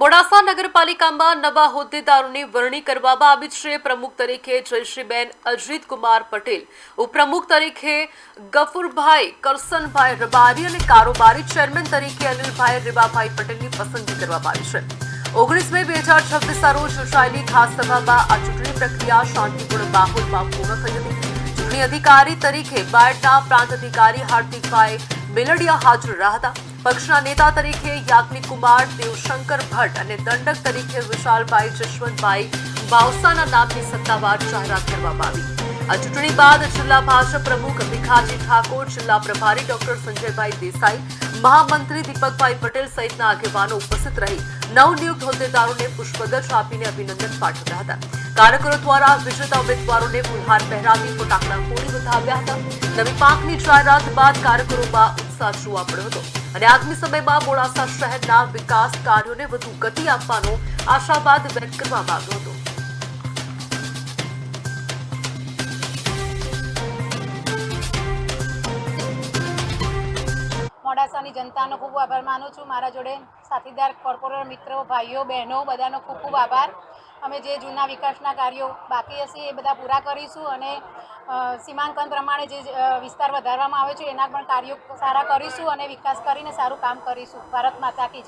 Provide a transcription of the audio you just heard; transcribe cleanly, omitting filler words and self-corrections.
મોડાસા નગરપાલિકામાં નવા હોદ્દેદારોની વરણી કરવામાં આવી છે। પ્રમુખ તરીકે જયશ્રીબેન અજીતકુમાર પટેલ, ઉપપ્રમુખ તરીકે ગફુરભાઈ કરસનભાઈ રબારી અને કારોબારી ચેરમેન તરીકે અનિલભાઈ રીવાભાઈ પટેલની પસંદગી કરવામાં આવી છે। 19 મે 2026 રોજ યોજાયેલી ખાસ સભામાં આ ચૂંટણી પ્રક્રિયા શાંતિપૂર્ણ માહોલમાં પૂર્ણ થઈ હતી। ચૂંટણી અધિકારી તરીકે બાયડના પ્રાંત અધિકારી હાર્દિકભાઈ મેલડિયા હાજર રહ્યા હતા। પક્ષના નેતા તરીકે યાજ્ઞિક કુમાર દેવશંકર ભટ્ટ અને દંડક તરીકે વિશાલભાઈ જશવંતભાઈ બાવસાના નામની સત્તાવાર જાહેરાત કરવામાં આવી। આ ચૂંટણી બાદ જિલ્લા ભાજપ પ્રમુખ ભીખાજી ઠાકોર, જિલ્લા પ્રભારી ડોક્ટર સંજયભાઈ દેસાઈ, મહામંત્રી દીપકભાઈ પટેલ સહિતના આગેવાનો ઉપસ્થિત રહી નવનિયુક્ત હોદ્દેદારોને પુષ્પગુચ્છ આપીને અભિનંદન પાઠવ્યા હતા। કાર્યકરો દ્વારા વિજેતા ઉમેદવારોને ફુલહાર પહેરાવી ફટાકડા ફોડી વધાવ્યા હતા। નવી પાંખની જાહેરાત બાદ કાર્યકરોમાં ઉત્સાહ જોવા મળ્યો હતો અને આગામી સમયમાં મોડાસા શહેરના વિકાસ કાર્યોને વધુ ગતિ આપવાનો આશાવાદ વ્યક્ત કરવામાં આવ્યો હતો। મોડાસાની જનતાનો ખૂબ આભાર માનું છું। મારા જોડે સાથીદાર કોર્પોરેટર મિત્રો, ભાઈઓ, બહેનો બધાનો ખૂબ ખૂબ આભાર। અમે જે જૂના વિકાસના કાર્યો બાકી હશે એ બધા પૂરા કરીશું અને સીમાંકન પ્રમાણે જે વિસ્તાર વધારવામાં આવે છે એના પણ કાર્યો સારા કરીશું અને વિકાસ કરીને સારું કામ કરીશું। ભારત માતા કી જય।